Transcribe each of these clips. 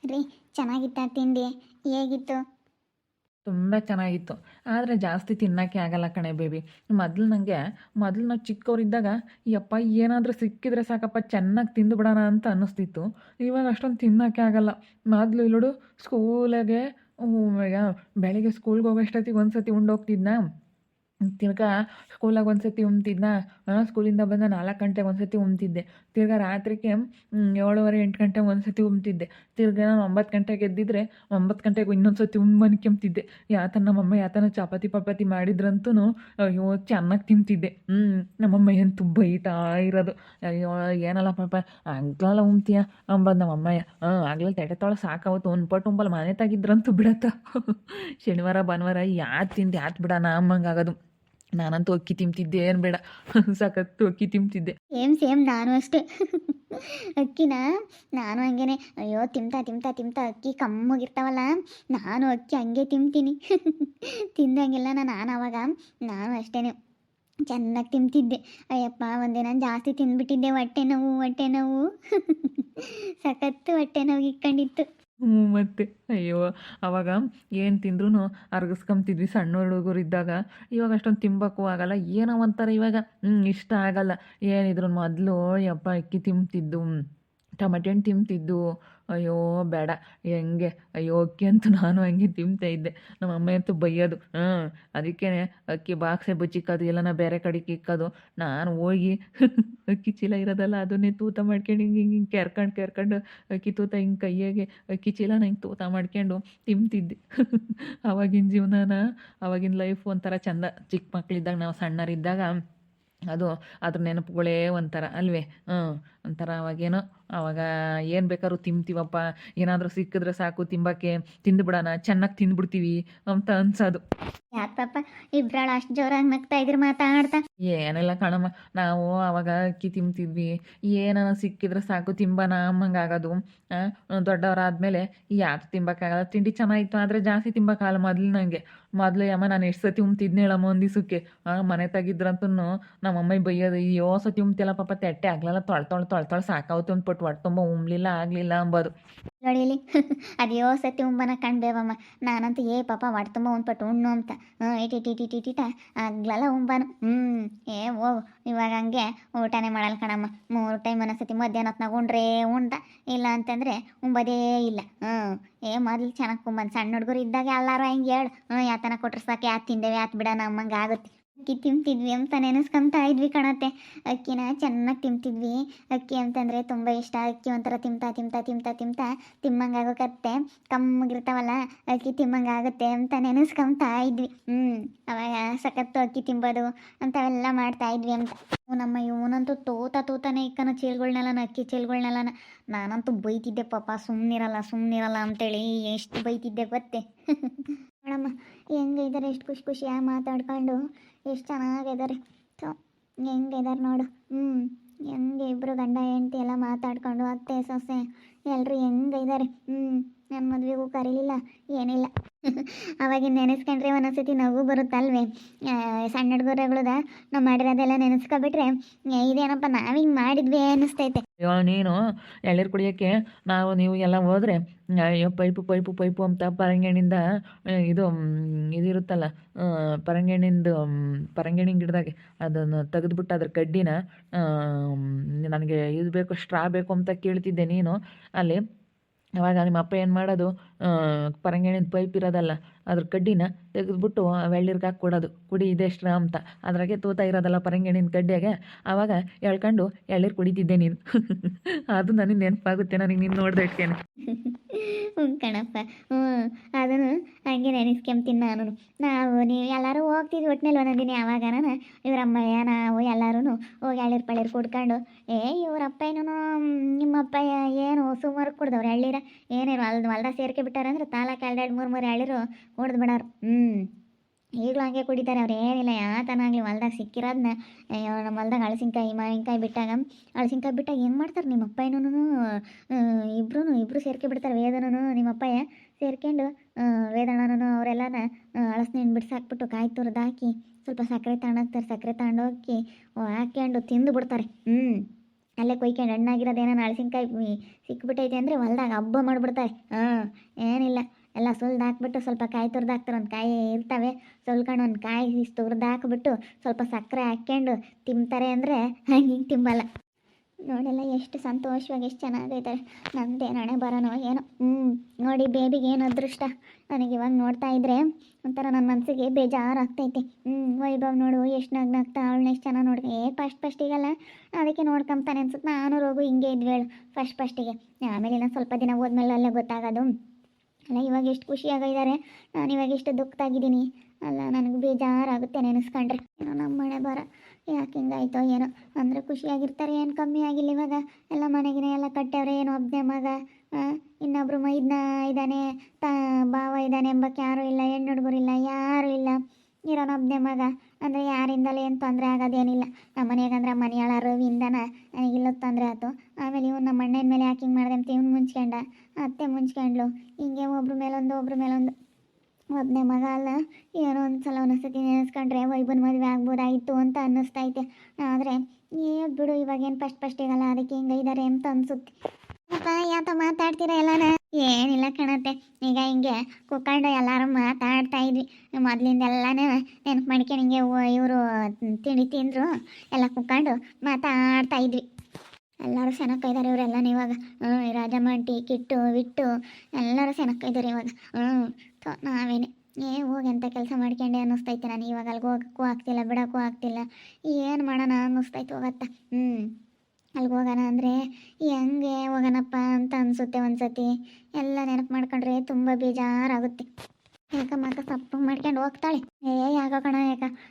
ರೀ, ಚೆನ್ನಾಗಿತ್ತಾ ತಿಂಡಿ? ಹೇಗಿತ್ತು? ತುಂಬ ಚೆನ್ನಾಗಿತ್ತು. ಆದರೆ ಜಾಸ್ತಿ ತಿನ್ನೋಕ್ಕೆ ಆಗಲ್ಲ ಕಣೆ ಬೇಬಿ. ಮೊದಲು ನಾವು ಚಿಕ್ಕವರಿದ್ದಾಗ ಯಪ್ಪ ಏನಾದರೂ ಸಿಕ್ಕಿದ್ರೆ ಸಾಕಪ್ಪ ಚೆನ್ನಾಗಿ ತಿಂದುಬಿಡೋಣ ಅಂತ ಅನ್ನಿಸ್ತಿತ್ತು. ಇವಾಗ ಅಷ್ಟೊಂದು ತಿನ್ನೋಕ್ಕೆ ಆಗಲ್ಲ. ಮೊದಲು ಇಲ್ಲೋಡು ಸ್ಕೂಲಿಗೆ ಈಗ ಬೆಳಿಗ್ಗೆ ಸ್ಕೂಲ್ಗೆ ಹೋಗೋಷ್ಟೊತ್ತಿಗೆ ಒಂದು ಸತಿ ಉಂಡೋಗ್ತಿದ್ನಾ, ತಿರ್ಗಾ ಸ್ಕೂಲಾಗ ಒಂದು ಸತಿ ಉಣ್ತಿದ್ನಾ, ಸ್ಕೂಲಿಂದ ಬಂದ 4 ಗಂಟೆಗೆ ಒಂದು ಸತಿ ಉಣ್ತಿದ್ದೆ. ತಿರ್ಗಾ ರಾತ್ರಿಗೆ 7:30 8 ಗಂಟೆಗೆ ಒಂದು ಸತಿ ಉಣ್ತಿದ್ದೆ. ತಿರ್ಗಾ ನಾನು 9 ಗಂಟೆಗೆ ಎದ್ದಿದ್ರೆ 9 ಗಂಟೆಗೆ ಇನ್ನೊಂದು ಸತಿ ಮನ್ಕೊಂತಿದ್ದೆ. ನಮ್ಮಮ್ಮ ಯಾತನ ಚಪಾತಿ ಮಾಡಿದ್ರಂತೂ ಅಯ್ಯೋ ಚೆನ್ನಾಗಿ ತಿಂತಿದ್ದೆ. ನಮ್ಮಮ್ಮ ಅಂತೂ ಬೈತಾ ಇರೋದು, ಅಯ್ಯೋ ಏನಲ್ಲ ಪಾಪ ಆಗ್ಲಲ್ಲ ಉಣ್ತೀಯ ಅಂಬದು ನಮ್ಮಮ್ಮಯ್ಯ. ಆಗ್ಲಲ್ಲಿ ತಟ್ಟೆ ತೊಳೆ ಸಾಕಾವತ್ತು ಉಣ್ಪಟ್ಟು ಉಂಬಲ್ ಮನೆ ತಾಗಿದ್ರಂತೂ ಬಿಡತ್ತ. ಶನಿವಾರ ಭಾನುವಾರ ಯಾತ್ ತಿಂದು ಯಾತ್ ಬಿಡೋಣ ಅಮ್ಮಂಗಾಗೋದು. ನಾನಂತೂ ಅಕ್ಕಿ ತಿಂತಿದ್ದೆ, ಏನು ಬೇಡ ಸಖತ್ತು ಅಕ್ಕಿ ತಿಂತಿದ್ದೆ. ಸೇಮ್ ನಾನು ಅಷ್ಟೇ. ಅಕ್ಕಿನ ನಾನು ಹಂಗೇನೆ. ಅಯ್ಯೋ ತಿಂತಾ ತಿಂತಾ ತಿಂತಾ ಅಕ್ಕಿ ಕಮ್ಮಗಿರ್ತಾವಲ್ಲ, ನಾನು ಅಕ್ಕಿ ಹಂಗೆ ತಿಂತೀನಿ. ತಿಂದಂಗೆಲ್ಲ ನಾನು ಆವಾಗ ನಾನು ಅಷ್ಟೇನೆ ಚೆನ್ನಾಗಿ ತಿಂತಿದ್ದೆ. ಅಯ್ಯಪ್ಪ ಒಂದಿನ ಜಾಸ್ತಿ ತಿಂದ್ಬಿಟ್ಟಿದ್ದೆ, ಹೊಟ್ಟೆ ನೋವು. ಸಖತ್ತು ಹೊಟ್ಟೆ ನೋವು ಇಕ್ಕೊಂಡಿತ್ತು. ಮತ್ತೆ ಅಯ್ಯೋ ಅವಾಗ ಏನು ತಿಂದ್ರೂ ಅರ್ಗಿಸ್ಕೊಂತಿದ್ವಿ ಸಣ್ಣ ಹುಡುಗರಿದ್ದಾಗ. ಇವಾಗ ಅಷ್ಟೊಂದು ತಿಂಬಕ್ಕೂ ಆಗಲ್ಲ, ಏನೋ ಒಂಥರ ಇವಾಗ ಇಷ್ಟ ಆಗಲ್ಲ ಏನಿದ್ರು. ಮೊದಲು ಯಪ್ಪ ಅಕ್ಕಿ ತಿಂತಿದ್ದು, ಟಮಾಟೆ ಹಣ್ಣು ತಿಂತಿದ್ದು, ಅಯ್ಯೋ ಬೇಡ ಹೆಂಗೆ, ಅಯ್ಯೋ ಅಕ್ಕಿ ಅಂತೂ ನಾನು ಹಂಗೆ ತಿಂತಾ ಇದ್ದೆ. ನಮ್ಮ ಅಮ್ಮ ಅಂತೂ ಬೈಯೋದು. ಅದಕ್ಕೇ ಅಕ್ಕಿ ಬಾಕ್ಸೆ ಬಚ್ಚಿಕ್ಕೋದು, ಎಲ್ಲನ ಬೇರೆ ಕಡೆಗೆ ಇಕ್ಕೋದು. ನಾನು ಹೋಗಿ ಅಕ್ಕಿ ಚೀಲ ಇರೋದಲ್ಲ ಅದನ್ನೇ ತೂತ ಮಾಡ್ಕೊಂಡು ಹಿಂಗೆ ಕೆರ್ಕೊಂಡು ಅಕ್ಕಿ ತೂತ ಹಿಂಗೆ ಕೈಯಾಗೆ ಅಕ್ಕಿ ಚೀಲನ ಹಿಂಗೆ ತೂತ ಮಾಡ್ಕೊಂಡು ತಿಂತಿದ್ದೆ. ಆವಾಗಿನ ಜೀವನನ, ಆವಾಗಿನ ಲೈಫ್ ಒಂಥರ ಚೆಂದ. ಚಿಕ್ಕ ಮಕ್ಕಳಿದ್ದಾಗ, ನಾವು ಸಣ್ಣರಿದ್ದಾಗ ಅದು ಅದ್ರ ನೆನಪುಗಳೇ ಒಂಥರ ಅಲ್ವೇ. ಒಂಥರ ಅವಾಗೇನೋ, ಆವಾಗ ಏನು ಬೇಕಾದ್ರೂ ತಿಂತೀವಪ್ಪ, ಏನಾದರೂ ಸಿಕ್ಕಿದ್ರೆ ಸಾಕು ತಿಂಬಕ್ಕೆ, ತಿಂದುಬಿಡೋಣ, ಚೆನ್ನಾಗಿ ತಿಂದ್ಬಿಡ್ತೀವಿ ಅಂತ ಅನ್ಸೋದು. ಯಾಕೆ ಪಾಪ ಇಬ್ರಾಳ ಅಷ್ಟು ಜೋರಾಗಿ ನಗ್ತಾ ಇದ್ರು ಮಾತಾಡ್ತಾ? ಏನಿಲ್ಲ ಕಣಮ್ಮ, ನಾವು ಆವಾಗ ಅಕ್ಕಿ ತಿಂತಿದ್ವಿ, ಏನಾನ ಸಿಕ್ಕಿದ್ರೆ ಸಾಕು ತಿಂಬನ ಅಮ್ಮಂಗಾಗೋದು. ದೊಡ್ಡವರಾದ್ಮೇಲೆ ಯಾಕೆ ತಿಂಬಕ್ಕಾಗಲ್ಲ. ತಿಂಡಿ ಚೆನ್ನಾಗಿತ್ತು ಆದರೆ ಜಾಸ್ತಿ ತಿಂಬಕ್ಕಾಗಲ್ಲ ಮೊದಲು. ಮೊದಲು ಅಮ್ಮ ನಾನು ಎಷ್ಟು ಸತಿ ಉಮ್ತಿದ್ನಿ ಹೇಳಮ್ಮ ಒಂದು ದಿವಸಕ್ಕೆ. ಮನೆ ತಾಗಿದ್ರಂತೂ ನಮ್ಮಮ್ಮ ಬೈಯೋದು, ಅಯ್ಯೋ ಸತಿ ಉಮ್ತಿಲ್ಲ ಪಾಪ ತೆಟ್ಟೆ ಆಗ್ಲಲ್ಲ ತೊಳ್ತೊಳು ಸಾಕಾವತ್ತು ಅಂದ್ಬಿಟ್ಟು ಹೊಟ್ಟೆ ತುಂಬ ಉಮ್ಲಿಲ್ಲ ಆಗಲಿಲ್ಲ ಅಂಬೋದು. ನೋಡಿಲಿ, ಅದ್ಯೋ ಸತಿ ಉಂಬನ ಕಾಣ್ಬೇವಮ್ಮ. ನಾನಂತೂ ಪಾಪ ಹೊಟ್ಟೆ ತುಂಬ ಉಂದ್ಪಟ್ಟು ಉಣ್ಣು ಅಂತ ಇಟಿಟಿಟಿಟಿಟ ಆಗ್ಲಲ್ಲ ಉಂಬಾನು. ಓ ಇವಾಗ ಹಂಗೆ ಊಟನೇ ಮಾಡಲ್ಲ ಕಣಮ್ಮ. 3 ಟೈಮ್ ಒಂದೊಂದ್ಸತಿ ಮಧ್ಯಾಹ್ನ ಹೊತ್ನಾಗ ಉಂಡ್ರೆ ಉಂಡ, ಇಲ್ಲ ಅಂತಂದರೆ ಉಂಬೋದೇ ಇಲ್ಲ. ಮೊದಲು ಚೆನ್ನಾಗಿ ಕುಂಬಂದು ಸಣ್ಣ ಹುಡುಗರು ಇದ್ದಾಗ ಎಲ್ಲರೂ ಹಿಂಗೆ ಹೇಳು, ಯಾತನ ಕೊಟ್ರೆ ಸಾಕು, ಯಾತ್ ತಿಂದೇವೆ ಯಾತ್ ಬಿಡೋಣ ಅಮ್ಮಂಗೆ ಆಗುತ್ತೆ. ಅಕ್ಕಿ ತಿಂತಿದ್ವಿ ಅಂತ ನೆನೆಸ್ಕೊಂತಾ ಇದ್ವಿ ಕಣತ್ತೆ. ಅಕ್ಕಿನ ಚೆನ್ನಾಗಿ ತಿಂತಿದ್ವಿ. ಅಕ್ಕಿ ಅಂತಂದರೆ ತುಂಬ ಇಷ್ಟ. ಅಕ್ಕಿ ಒಂಥರ ತಿಂತಾ ತಿಂತಾ ತಿಂತಾ ತಿಂತಾ ತಿಮ್ಮಂಗಾಗೋಕತ್ತೆ. ಕಮ್ಮಗಿರ್ತಾವಲ್ಲ ಅಕ್ಕಿ ತಿಮ್ಮಂಗಾಗುತ್ತೆ ಅಂತ ನೆನೆಸ್ಕೊಂತಾ ಇದ್ವಿ. ಅವಾಗ ಸಖತ್ತು ಅಕ್ಕಿ ತಿಂಬೋದು ಅಂಥವೆಲ್ಲ ಮಾಡ್ತಾ ಇದ್ವಿ ಅಂತ. ನಮ್ಮ ಇವನಂತೂ ತೂತಾನೇ ಇಕ್ಕನ ಚೀಲ್ಗಳ್ನೆಲ್ಲ, ಅಕ್ಕಿ ಚೀಲ್ಗಳ್ನೆಲ್ಲ. ನಾನಂತೂ ಬೈತಿದ್ದೆ ಪಾಪ, ಸುಮ್ಮನಿರಲ್ಲ ಅಂತೇಳಿ ಎಷ್ಟು ಬೈತಿದ್ದೆ ಗೊತ್ತೇ. ನೋಡಮ್ಮ ಹೆಂಗಿದ್ದಾರೆ, ಎಷ್ಟು ಖುಷಿಯಾಗಿ ಮಾತಾಡ್ಕೊಂಡು ಎಷ್ಟು ಚೆನ್ನಾಗಿದ್ದಾರೆ. ಸೊ ಹೆಂಗಿದ್ದಾರೆ ನೋಡು. ಹೆಂಗೆ ಇಬ್ಬರು ಗಂಡ ಹೆಂಡತಿ ಎಲ್ಲ ಮಾತಾಡ್ಕೊಂಡು ಅತ್ತೆ ಸೊಸೆ ಎಲ್ಲರೂ ಹೆಂಗಿದ್ದಾರೆ. ನನ್ನ ಮದುವೆಗೂ ಕರೀಲಿಲ್ಲ, ಏನಿಲ್ಲ. ಅವಾಗಿನ ನೆನೆಸ್ಕೊಂಡ್ರೆ ಒಂದೊಂದ್ಸತಿ ನಗು ಬರುತ್ತಲ್ವೇ. ಸಣ್ಣ ಹುಡುಗರುಗಳದ ನಾವು ಮಾಡಿರೋದೆಲ್ಲ ನೆನೆಸ್ಕೊಬಿಟ್ರೆ ಇದೇನಪ್ಪ ನಾವು ಹಿಂಗೆ ಮಾಡಿದ್ವಿ ಅನ್ನಿಸ್ತೈತೆ. ನೀನು ಎಳ್ನೀರು ಕುಡಿಯೋಕ್ಕೆ ನೀವು ಎಲ್ಲ ಹೋದ್ರೆ, ಅಯ್ಯೋ ಪೈಪು ಅಂತ ಪರಂಗಿಣಿಂದ ಇದು ಇದಿರುತ್ತಲ್ಲ, ಪರಂಗಿಣಿ ಗಿಡದಾಗೆ ಅದನ್ನು ತೆಗೆದ್ಬಿಟ್ಟು ಅದ್ರ ಕಡ್ಡಿನ ನನಗೆ ಇದು ಬೇಕು, ಸ್ಟ್ರಾ ಬೇಕು ಅಂತ ಕೇಳ್ತಿದ್ದೆ ನೀನು ಅಲ್ಲಿ. ಅವಾಗ ನಿಮ್ಮ ಅಪ್ಪ ಏನು ಮಾಡೋದು, ಪರಂಗಿಣಿದ ಪೈಪ್ ಇರೋದಲ್ಲ ಅದ್ರ ಕಡ್ಡಿನ ತೆಗೆದ್ಬಿಟ್ಟು ಎಳ್ನೀರ್ಗೆ ಹಾಕಿ ಕೊಡೋದು, ಕುಡಿ ಇದೆಷ್ಟ್ರಾ ಅಂತ. ಅದ್ರಾಗೆ ತೂತ ಇರೋದಲ್ಲ ಪರಂಗಿಣಿನ ಕಡ್ಡಿಯಾಗೆ. ಆವಾಗ ಎಳ್ಕೊಂಡು ಎಳ್ನೀರು ಕುಡಿತಿದ್ದೆ ನೀನು. ಅದು ನನಗೆ ನೆನಪಾಗುತ್ತೆ, ನನಗೆ ನೀನು ನೋಡ್ದೆ ಇಟ್ಕೇನೆ. ಕಣಪ್ಪ. ಅದನ್ನು ಹಂಗೆ ನೆನೆಸ್ಕೊಂತೀನಿ ನಾನು. ನೀವು ಎಲ್ಲರೂ ಹೋಗ್ತಿದ್ವಿ ಒಟ್ಟಿನಲ್ಲಿ ಒಂದೊಂದಿನ. ಯಾವಾಗನ ಇವರಮ್ಮಯ್ಯ ನಾವು ಎಲ್ಲರೂ ಹೋಗಿ ಎಳ್ಳೀರು ಪಳ್ಳೀರು ಕುಡ್ಕೊಂಡು, ಇವರಪ್ಪ ಏನೋ ನಿಮ್ಮಪ್ಪ ಏನು ಸುಮಾರು ಕುಡ್ದವ್ರು ಎಳ್ಳೀರ, ಏನೇನು ಹೊಲ್ದಾಗ ಸೇರ್ಕೆ ಬಿಟ್ಟಾರಂದ್ರೆ ತಾಲೂಕು 2-3 ಎಳ್ಳೀರು ಕುಡ್ದು ಬಿಡೋರು. ಈಗಲೂ ಹಂಗೆ ಕುಡಿತಾರೆ ಅವ್ರು, ಏನಿಲ್ಲ ಯಾತನಾಗಲಿ ಹೊಲ್ದಾಗ ಸಿಕ್ಕಿರೋದನ್ನ. ಅಯ್ಯೋ ನಮ್ಮ ಹೊಲ್ದಾಗ ಹಳಸಿನ್ಕಾಯಿ ಮಾವಿನಕಾಯಿ ಬಿಟ್ಟಾಗ ಏನು ಮಾಡ್ತಾರೆ ನಿಮ್ಮಪ್ಪ ಏನೂ ಇಬ್ಬರು ಸೇರ್ಕೆ ಬಿಡ್ತಾರೆ. ವೇದನೂ ನಿಮ್ಮಪ್ಪಯ್ಯ ಸೇರ್ಕೊಂಡು ವೇದಣ್ಣನೂ ಅವರೆಲ್ಲನ ಹಳಸಿನ ಬಿಡ್ಸಾಕ್ಬಿಟ್ಟು ಕಾಯಿ ತುರಿದು ಹಾಕಿ ಸ್ವಲ್ಪ ಸಕ್ಕರೆ ತಗೊಂಡೋಗ್ತಾರೆ. ಸಕ್ಕರೆ ತಗೊಂಡೋಗಿ ಹಾಕ್ಕೊಂಡು ತಿಂದು ಬಿಡ್ತಾರೆ. ಅಲ್ಲೇ ಕೊಯ್ಕೊಂಡು ಹಣ್ಣಾಗಿರೋದೇನೋ ಹಲಸಿನ್ಕಾಯಿ ಸಿಕ್ಬಿಟ್ಟೈತೆ ಅಂದರೆ ಹೊಲ್ದಾಗ ಹಬ್ಬ ಮಾಡಿಬಿಡ್ತಾರೆ. ಹಾಂ, ಏನಿಲ್ಲ, ಎಲ್ಲ ಸುಲ್ದು ಹಾಕ್ಬಿಟ್ಟು ಸ್ವಲ್ಪ ಕಾಯಿ ತುರ್ದು ಹಾಕ್ತಾರೆ. ಒಂದು ಕಾಯಿ ಇರ್ತವೆ, ಸುಲ್ಕೊಂಡು ಒಂದು ಕಾಯಿ ತುರ್ದು ಹಾಕ್ಬಿಟ್ಟು ಸ್ವಲ್ಪ ಸಕ್ಕರೆ ಹಾಕ್ಕೊಂಡು ತಿಂತಾರೆ ಅಂದರೆ ಹಂಗೆ ಹಿಂಗೆ ತಿಂಬಲ್ಲ. ನೋಡೆಲ್ಲ ಎಷ್ಟು ಸಂತೋಷವಾಗಿ ಎಷ್ಟು ಚೆನ್ನಾಗೈತಾರೆ. ನಮ್ದೇನು ಹಣೆ ಬರೋನೋ ಏನೋ. ನೋಡಿ ಬೇಬಿಗೆ ಏನು ಅದೃಷ್ಟ. ನನಗೆ ಇವಾಗ ನೋಡ್ತಾ ಇದ್ರೆ ಒಂಥರ ನನ್ನ ಮನಸ್ಸಿಗೆ ಬೇಜಾರಾಗ್ತೈತೆ. ವೈಭವ್ ನೋಡು ಎಷ್ಟು ನಗ್ನಾಗ್ತಾ ಅವಳನ್ನ ಎಷ್ಟು ಚೆನ್ನಾಗಿ ನೋಡ್ದೆ. ಫಸ್ಟಿಗಲ್ಲ, ಅದಕ್ಕೆ ನೋಡ್ಕೊಂತಾನೆ ಅನ್ಸುತ್ತೆ. ನಾನು ರೋಗು ಹಿಂಗೆ ಇದ್ವಿ ಹೇಳು ಫಸ್ಟಿಗೆ. ಆಮೇಲೆ ಇನ್ನೊಂದು ಸ್ವಲ್ಪ ದಿನ ಹೋದ್ಮೇಲೆ ಅಲ್ಲೇ ಗೊತ್ತಾಗೋದು. ಅಲ್ಲ ಇವಾಗ ಎಷ್ಟು ಖುಷಿಯಾಗಿದ್ದಾರೆ, ನಾನು ಇವಾಗ ಎಷ್ಟು ದುಃಖದಾಗಿದ್ದೀನಿ. ಅಲ್ಲ ನನಗೆ ಬೇಜಾರಾಗುತ್ತೆ ನೆನೆಸ್ಕೊಂಡ್ರೆ. ಏನೋ ನಮ್ಮ ಮನೆ ಬರ ಯಾಕೆ ಹಿಂಗಾಯ್ತೋ ಏನೋ. ಅಂದರೆ ಖುಷಿಯಾಗಿರ್ತಾರೆ, ಏನು ಕಮ್ಮಿ ಆಗಿಲ್ಲ ಇವಾಗ. ಎಲ್ಲ ಮನೆಗಿನ ಎಲ್ಲ ಕಟ್ಟವ್ರೆ, ಏನು ಒಬ್ಬನೇ ಮಗ. ಇನ್ನೊಬ್ರು ಇದ್ದಾನೆ, ಭಾವ ಇದ್ದಾನೆ ಎಂಬಕ್ಕೆ ಯಾರೂ ಇಲ್ಲ, ಹೆಣ್ಣು ಹುಡುಗರಿಲ್ಲ, ಯಾರೂ ಇಲ್ಲ. ಇರೋನೊಬ್ಬನೇ ಮಗ ಅಂದರೆ ಯಾರಿಂದಲೇ ಏನು ತೊಂದರೆ ಆಗೋದೇನಿಲ್ಲ. ನಮ್ಮ ಮನೆಯಾಗಂದ್ರೆ ಮನೆಯಾಳ ರವಿಯಿಂದನ ನನಗಿಲ್ಲ ತೊಂದರೆ ಆಯ್ತು. ಆಮೇಲೆ ಇವ್ನು ನಮ್ಮ ಅಣ್ಣನ ಮೇಲೆ ಯಾಕೆ ಹಿಂಗೆ ಮಾಡಿದೆ ಅಂತ ಇವ್ನು ಮುಂಚ್ಕೊಂಡ, ಅತ್ತೆ ಮುಂಚ್ಕೊಂಡ್ಲು. ಹಿಂಗೆ ಒಬ್ರ ಮೇಲೊಂದು ಒಬ್ಬನೇ ಮಗ ಅಲ್ಲ. ಏನೋ ಒಂದು ಸಲ ಒಂದೊಂದ್ಸತಿ ನೆನೆಸ್ಕೊಂಡ್ರೆ ವೈಬನ್ ಮದುವೆ ಆಗ್ಬೋದಾಗಿತ್ತು ಅಂತ ಅನ್ನಿಸ್ತೈತೆ. ಆದರೆ ಬಿಡು, ಇವಾಗೇನು ಫಸ್ಟಿಗಲ್ಲ, ಅದಕ್ಕೆ ಹಿಂಗೈದಾರೆ ಅಂತ ಅನಿಸುತ್ತೆ. ಅಪ್ಪ ಯಾತ ಮಾತಾಡ್ತೀರಾ ಎಲ್ಲಾನ? ಏನಿಲ್ಲ ಕಣತ್ತೆ, ಈಗ ಹಿಂಗೆ ಕುತ್ಕೊಂಡು ಎಲ್ಲರೂ ಮಾತಾಡ್ತಾ ಇದ್ವಿ. ಮೊದಲಿಂದ ಎಲ್ಲಾನು ನೆನಪು ಮಾಡ್ಕೊಂಡು ಹಿಂಗೆ ಇವರು ತಿಂಡಿ ತಿಂದರು ಎಲ್ಲ ಕುತ್ಕೊಂಡು ಮಾತಾಡ್ತಾ ಇದ್ವಿ. ಎಲ್ಲರೂ ಸೆನಕ್ಕಿದ್ದಾರೆ ಇವರೆಲ್ಲನೂ ಇವಾಗ. ರಾಜಮ್ಮ ಆಂಟಿ, ಕಿಟ್ಟು, ವಿಟ್ಟು ಎಲ್ಲರೂ ಸೆನಕ್ಕಿದ್ದಾರೆ ಇವಾಗ. ನಾವೇನೆ ಹೋಗಿ ಅಂತ ಕೆಲಸ ಮಾಡ್ಕೊಂಡೆ ಅನ್ನಿಸ್ತೈತೆ. ನಾನು ಇವಾಗ ಅಲ್ಲಿಗೆ ಹೋಗೋಕ್ಕೂ ಆಗ್ತಿಲ್ಲ, ಬಿಡೋಕ್ಕೂ ಆಗ್ತಿಲ್ಲ. ಏನು ಮಾಡೋಣ ಅನ್ನಿಸ್ತೈತೆ ಹೋಗತ್ತ. ಅಲ್ಲಿಗೆ ಹೋಗೋಣ ಅಂದರೆ ಹೆಂಗೆ ಹೋಗೋಣಪ್ಪ ಅಂತ ಅನಿಸುತ್ತೆ ಒಂದ್ಸತಿ. ಎಲ್ಲ ನೆನಪು ಮಾಡ್ಕೊಂಡ್ರೆ ತುಂಬ ಬೇಜಾರಾಗುತ್ತೆ. ಯಾಕ ಸಪ್ಪು ಮಾಡ್ಕೊಂಡು ಹೋಗ್ತಾಳೆ. ಯಾಕೋ ಕಣ,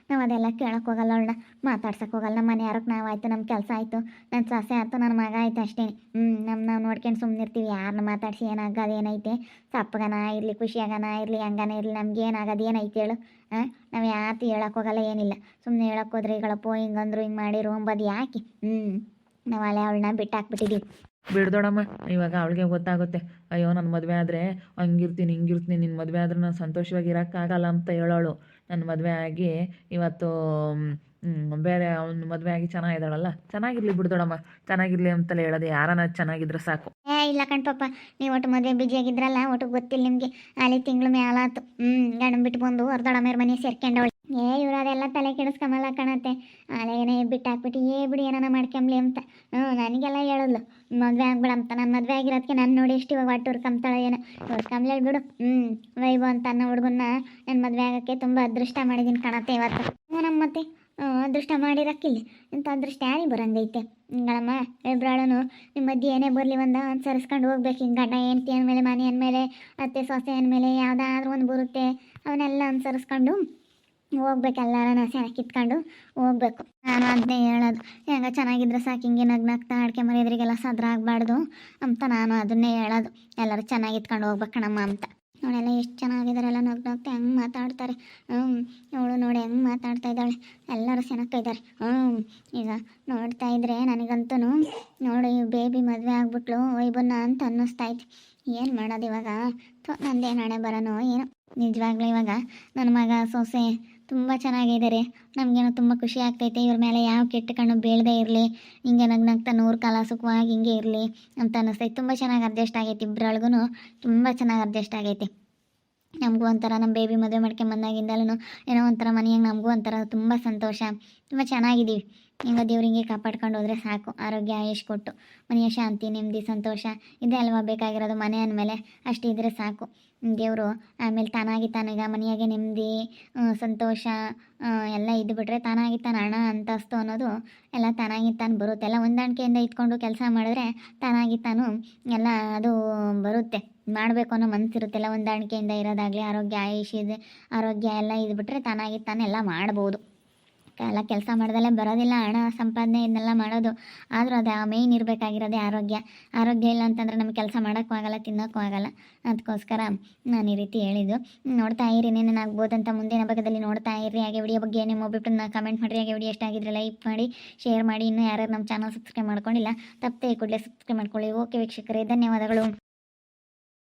ನಾವು ಅದೆಲ್ಲ ಕೇಳೋಕೆ ಹೋಗಲ್ಲ, ಅವಳನ್ನ ಮಾತಾಡ್ಸೋಕೆ ಹೋಗಲ್ಲ. ನಮ್ಮ ಮನೆ ಯಾರಕ್ಕೆ ನಾವಾಯ್ತು, ನಮ್ಮ ಕೆಲಸ ಆಯಿತು, ನನ್ನ ಸೊಸೆ ಆಯಿತು, ನನ್ನ ಮಗ ಆಯಿತು ಅಷ್ಟೇ. ನಾವು ನೋಡ್ಕೊಂಡು ಸುಮ್ಮನಿರ್ತೀವಿ. ಯಾರನ್ನ ಮಾತಾಡಿಸಿ ಏನಾಗೋದು ಏನೈತೆ? ಸಪ್ಪಗನ ಇರಲಿ, ಖುಷಿಯಾಗನ ಇರಲಿ, ಹಂಗನ ಇರಲಿ, ನಮ್ಗೆ ಏನಾಗೋದು ಏನೈತೆ ಹೇಳು? ನಾವು ಯಾತು ಹೇಳೋಕೆ ಹೋಗಲ್ಲ, ಏನಿಲ್ಲ. ಸುಮ್ಮನೆ ಹೇಳೋಕೆ ಹೋದ್ರೆ ಈಗಳಪ್ಪೋ ಹಿಂಗಂದ್ರು ಹಿಂಗೆ ಮಾಡಿರು ಅಂಬೋದು ಯಾಕೆ? ನಾವು ಹಳೆ ಅವಳನ್ನ ಬಿಟ್ಟು ಹಾಕ್ಬಿಟ್ಟಿದ್ದೀವಿ. ಬಿಡ್ದೋಡಮ್ಮ, ಇವಾಗ ಅವಳಿಗೆ ಗೊತ್ತಾಗುತ್ತೆ. ಅಯ್ಯೋ ನನ್ನ ಮದುವೆ ಆದರೆ ಹಂಗಿರ್ತೀನಿ ಹಿಂಗಿರ್ತೀನಿ, ನಿನ್ನ ಮದುವೆ ಆದರೆ ನಾನು ಸಂತೋಷವಾಗಿ ಇರೋಕ್ಕಾಗಲ್ಲ ಅಂತ ಹೇಳೋಳು. ನನ್ನ ಮದುವೆ ಆಗಿ ಇವತ್ತು ಬೇರೆ ಅವ್ನ ಮದುವೆ ಆಗಿ ಚೆನ್ನಾಗಿದ್ದಾಳಲ್ಲ, ಚೆನ್ನಾಗಿರಲಿ ಬಿಡ್ದೋಡಮ್ಮ, ಚೆನ್ನಾಗಿರಲಿ ಅಂತಲೇ ಹೇಳೋದು. ಯಾರನ್ನ ಚೆನ್ನಾಗಿದ್ರೆ ಸಾಕು. ಇಲ್ಲ ಕಣ್ಪಪ್ಪ, ನೀವು ಒಟ್ಟು ಮದುವೆ ಬಿಜಿಯಾಗಿದ್ರಲ್ಲ, ಒಟ್ಟು ಗೊತ್ತಿಲ್ಲ ನಿಮಗೆ. ಅಲ್ಲಿ ತಿಂಗಳು ಮೇಲಾತು ಗಂಡನ ಬಿಟ್ಟು ಬಂದು ಹೊರದೊಡಮೇರ ಮನೆ ಸೇರ್ಕೊಂಡವಳು. ಇವ್ರು ಅದೆಲ್ಲ ತಲೆ ಕೆಡಿಸ್ಕೊಂಬಲ್ಲ ಕಣತ್ತೆ. ಆಲೇನೇ ಬಿಟ್ಟು ಹಾಕ್ಬಿಟ್ಟು ಬಿಡಿ ಏನಾನ ಮಾಡ್ಕೊಂಬ್ಲಿ ಅಂತ. ನನಗೆಲ್ಲ ಹೇಳಿದ್ಲು ಮದುವೆ ಆಗ್ಬೇಡ ಅಂತ. ನಾನು ಮದುವೆ ಆಗಿರೋದಕ್ಕೆ ನಾನು ನೋಡಿ ಎಷ್ಟು ಇವಾಗ ಒಟ್ಟು ಹುರ್ಕೊಂಬ್ತಾಳೆ ಏನೋ. ಹುರ್ಕೊಂಬ್ಲೇಳು ಬಿಡು. ವೈಭವ್ ಅಂತ ಅನ್ನೋ ಹುಡುಗನ್ನ ನನ್ನ ಮದುವೆ ಆಗೋಕ್ಕೆ ತುಂಬ ಅದೃಷ್ಟ ಮಾಡಿದ್ದೀನಿ ಕಣತ್ತೆ ಇವತ್ತು. ನಮ್ಮ ಮತ್ತೆ ಅದೃಷ್ಟ ಮಾಡಿರಕ್ಕಿಲ್ಲ, ಇಂಥ ಅದೃಷ್ಟ ಯಾರಿಗೆ ಬರಂಗೈತೆ? ಹಿಂಗಳಮ್ಮ ಇಬ್ಬರಾಳನು ನಿಮ್ಮ ಮಧ್ಯೆ ಏನೇ ಬರಲಿ ಒಂದು ಅನುಸರಿಸ್ಕೊಂಡು ಹೋಗ್ಬೇಕು. ಹಿಂಗೆ ಗಂಡ ಹೆಂಡ್ತಿ ಅಂದಮೇಲೆ, ಮನೆ ಅಂದಮೇಲೆ, ಅತ್ತೆ ಸೊಸೆ ಅಂದಮೇಲೆ ಯಾವುದಾದ್ರೂ ಒಂದು ಬರುತ್ತೆ. ಅವನ್ನೆಲ್ಲ ಅನುಸರಿಸ್ಕೊಂಡು ಹೋಗ್ಬೇಕು. ಎಲ್ಲಾರನ್ನ ಸೆನ ಕಿತ್ಕೊಂಡು ಹೋಗ್ಬೇಕು. ನಾನು ಅದನ್ನೇ ಹೇಳೋದು. ಹೆಂಗ ಚೆನ್ನಾಗಿದ್ರೆ ಸಾಕು, ಹಿಂಗೆ ನಗ್ನಾಗ್ತಾ ಅಡ್ಕೆ ಮರಿಯೋದ್ರಿಗೆಲ್ಲ ಸದ್ರ ಆಗಬಾರ್ದು ಅಂತ ನಾನು ಅದನ್ನೇ ಹೇಳೋದು. ಎಲ್ಲರೂ ಚೆನ್ನಾಗಿ ಇತ್ಕೊಂಡು ಹೋಗ್ಬೇಕು ಕಣಮ್ಮ ಅಂತ. ಅವಳೆಲ್ಲ ಎಷ್ಟು ಚೆನ್ನಾಗಿದ್ದಾರೆಲ್ಲ, ನಗ್ನಾಗ್ತಾ ಹೆಂಗೆ ಮಾತಾಡ್ತಾರೆ. ಅವಳು ನೋಡಿ ಹೆಂಗೆ ಮಾತಾಡ್ತಾ ಇದ್ದಾಳೆ. ಎಲ್ಲರೂ ಸೆನಕ್ಕಿದ್ದಾರೆ. ಈಗ ನೋಡ್ತಾ ಇದ್ರೆ ನನಗಂತೂ ನೋಡಿ ಬೇಬಿ ಮದುವೆ ಆಗ್ಬಿಟ್ಲು ವೈಬನ್ನ ಅಂತ ಅನ್ನಿಸ್ತೈತೆ. ಏನು ಮಾಡೋದು ಇವಾಗ? ನಂದೇನು ಹಣೆ ಬರೋನೋ ಏನೋ. ನಿಜವಾಗ್ಲೂ ಇವಾಗ ನನ್ನ ಮಗ ಸೊಸೆ ತುಂಬ ಚೆನ್ನಾಗಿದ್ದಾರೆ. ನಮಗೇನೋ ತುಂಬ ಖುಷಿ ಆಗ್ತೈತೆ. ಇವ್ರ ಮೇಲೆ ಯಾವ ಕೆಟ್ಟ ಕಣ್ಣು ಬೀಳದೇ ಇರಲಿ, ಹಿಂಗೆ ನಗ್ನಾಗ್ತಾ 100 ಕಾಲ ಸುಖವಾಗಿ ಹಿಂಗೆ ಇರಲಿ ಅಂತ ಅನ್ನಿಸ್ತೈತೆ. ತುಂಬ ಚೆನ್ನಾಗಿ ಅಡ್ಜಸ್ಟ್ ಆಗೈತೆ. ಇಬ್ಬರೊಳಗೂ ತುಂಬ ಚೆನ್ನಾಗಿ ಅಡ್ಜಸ್ಟ್ ಆಗೈತೆ. ನಮಗೂ ಒಂಥರ ನಮ್ಮ ಬೇಬಿ ಮದುವೆ ಮಾಡ್ಕೊಂಬಂದಾಗಿಂದಲೂ ಏನೋ ಒಂಥರ ಮನೆಯಾಗ ನಮಗೂ ಒಂಥರ ತುಂಬ ಸಂತೋಷ. ತುಂಬ ಚೆನ್ನಾಗಿದ್ದೀವಿ. ಹಿಂಗೆ ದೇವ್ರಿಗೆ ಕಾಪಾಡ್ಕೊಂಡು ಹೋದರೆ ಸಾಕು. ಆರೋಗ್ಯ ಆಯುಷ್ ಕೊಟ್ಟು ಮನೆಯ ಶಾಂತಿ, ನೆಮ್ಮದಿ, ಸಂತೋಷ ಇದೇ ಅಲ್ವಾ ಬೇಕಾಗಿರೋದು. ಮನೆ ಅಂದಮೇಲೆ ಅಷ್ಟು ಇದ್ದರೆ ಸಾಕು. ದೇವರು ಆಮೇಲೆ ತಾನಾಗಿ ತಾನೀಗ ಮನೆಯಾಗೆ ನೆಮ್ಮದಿ, ಸಂತೋಷ ಎಲ್ಲ ಇದ್ದುಬಿಟ್ರೆ ತಾನಾಗಿ ತಾನು ಹಣ ಅಂತಸ್ತು ಅನ್ನೋದು ಎಲ್ಲ ತಾನಾಗಿ ತಾನು ಬರುತ್ತೆ. ಎಲ್ಲ ಹೊಂದಾಣಿಕೆಯಿಂದ ಇಟ್ಕೊಂಡು ಕೆಲಸ ಮಾಡಿದ್ರೆ ತಾನಾಗಿ ತಾನು ಎಲ್ಲ ಅದು ಬರುತ್ತೆ. ಮಾಡಬೇಕು ಅನ್ನೋ ಮನಸ್ಸಿರುತ್ತೆ. ಎಲ್ಲ ಹೊಂದಾಣಿಕೆಯಿಂದ ಇರೋದಾಗಲಿ, ಆರೋಗ್ಯ ಆಯುಷ್ ಇದೆ, ಆರೋಗ್ಯ ಎಲ್ಲ ಇದ್ಬಿಟ್ರೆ ತಾನಾಗಿ ತಾನು ಎಲ್ಲ ಮಾಡ್ಬೋದು. ಎಲ್ಲ ಕೆಲಸ ಮಾಡ್ದಲ್ಲೇ ಬರೋದಿಲ್ಲ ಹಣ ಸಂಪಾದನೆ, ಇದನ್ನೆಲ್ಲ ಮಾಡೋದು. ಆದರೂ ಅದು ಮೇಯ್ನ್ ಇರಬೇಕಾಗಿರೋದೇ ಆರೋಗ್ಯ. ಆರೋಗ್ಯ ಇಲ್ಲ ಅಂತಂದರೆ ನಮ್ಗೆ ಕೆಲಸ ಮಾಡೋಕ್ಕೂ ಆಗಲ್ಲ, ತಿನ್ನೋಕ್ಕೂ ಆಗಲ್ಲ. ಅದಕ್ಕೋಸ್ಕರ ನಾನು ಈ ರೀತಿ ಹೇಳಿದ್ದು. ನೋಡ್ತಾ ಇರಿ, ಏನೇನಾಗ್ಬೋದಂತ ಮುಂದಿನ ಭಾಗದಲ್ಲಿ ನೋಡ್ತಾ ಇರಿ. ಹಾಗೆ ವಿಡಿಯೋ ಬಗ್ಗೆ ನಿಮ್ಮ ಒಬ್ಬಿಟ್ಟು ಕಮೆಂಟ್ ಮಾಡಿರಿ. ಹಾಗೆ ವಿಡಿಯೋ ಎಷ್ಟಾಗಿದ್ರೆ ಲೈಕ್ ಮಾಡಿ, ಶೇರ್ ಮಾಡಿ. ಇನ್ನೂ ಯಾರ್ಯಾರು ನಮ್ಮ ಚಾನಲ್ ಸಬ್ಸ್ಕ್ರೈಬ್ ಮಾಡ್ಕೊಂಡಿಲ್ಲ ತಪ್ಪದೆ ಕೂಡಲೇ ಸಬ್ಸ್ಕ್ರೈಬ್ ಮಾಡ್ಕೊಳ್ಳಿ. ಓಕೆ ವೀಕ್ಷಕರೇ, ಧನ್ಯವಾದಗಳು.